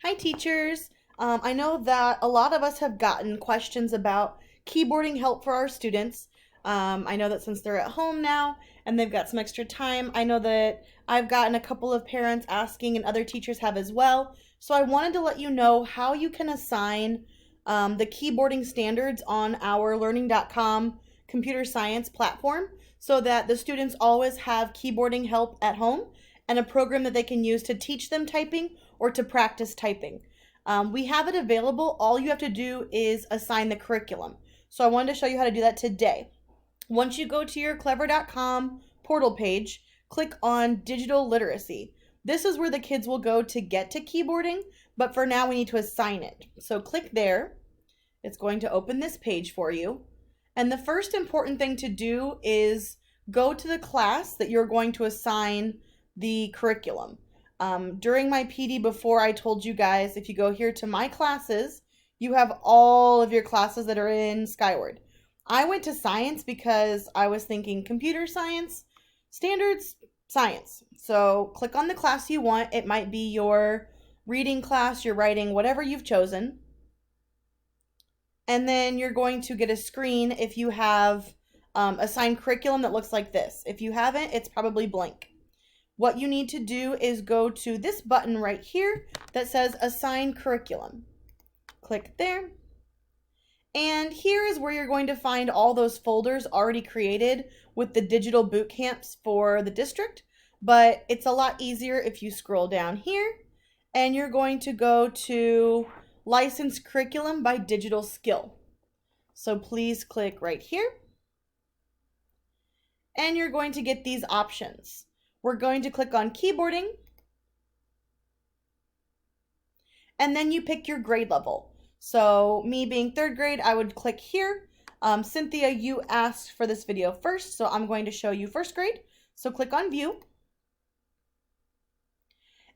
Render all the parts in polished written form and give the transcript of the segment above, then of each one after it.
Hi, teachers. I know that a lot of us have gotten questions about keyboarding help for our students. I know that since they're at home now and they've got some extra time, I know that I've gotten a couple of parents asking and other teachers have as well. So I wanted to let you know how you can assign the keyboarding standards on our learning.com computer science platform so that the students always have keyboarding help at home and a program that they can use to teach them typing or to practice typing. We have it available. All you have to do is assign the curriculum. So I wanted to show you how to do that today. Once you go to your clever.com portal page, click on digital literacy. This is where the kids will go to get to keyboarding, but for now we need to assign it. So click there. It's going to open this page for you. And the first important thing to do is go to the class that you're going to assign the curriculum. During my PD before, I told you guys, if you go here to my classes, you have all of your classes that are in Skyward. I went to science because I was thinking computer science, standards, science. So click on the class you want. It might be your reading class, your writing, whatever you've chosen. And then you're going to get a screen if you have assigned curriculum that looks like this. If you haven't, it's probably blank. What you need to do is go to this button right here that says Assign Curriculum. Click there. And here is where you're going to find all those folders already created with the digital boot camps for the district. But it's a lot easier if you scroll down here and you're going to go to Licensed Curriculum by Digital Skill. So please click right here. And you're going to get these options. We're going to click on keyboarding, and then you pick your grade level. So me being 3rd grade, I would click here. Cynthia, you asked for this video first, so I'm going to show you 1st grade. So click on view.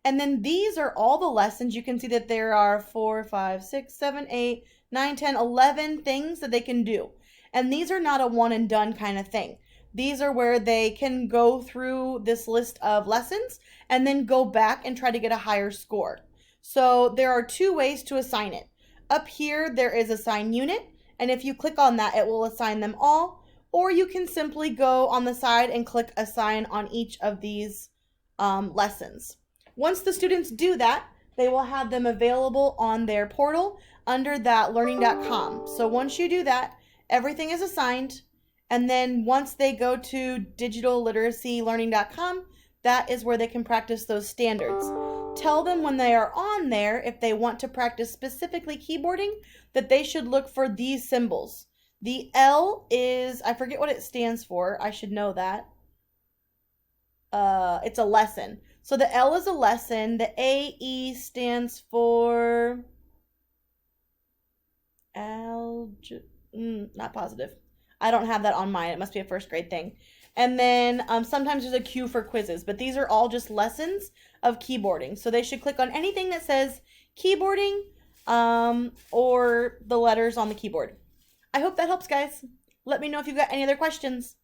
And then these are all the lessons. You can see that there are 4, 5, 6, 7, 8, 9, 10, 11 things that they can do. And these are not a one and done kind of thing. These are where they can go through this list of lessons and then go back and try to get a higher score. So there are 2 ways to assign it. Up here, there is Assign Unit, and if you click on that, it will assign them all. Or you can simply go on the side and click Assign on each of these lessons. Once the students do that, they will have them available on their portal under that learning.com. So once you do that, everything is assigned. And then once they go to digitalliteracylearning.com, that is where they can practice those standards. Tell them when they are on there, if they want to practice specifically keyboarding, that they should look for these symbols. The L is, I forget what it stands for. I should know that. It's a lesson. So the L is a lesson. The AE stands for not positive. I don't have that on mine. It must be a 1st grade thing. And then sometimes there's a Q for quizzes, but these are all just lessons of keyboarding. So they should click on anything that says keyboarding or the letters on the keyboard. I hope that helps, guys. Let me know if you've got any other questions.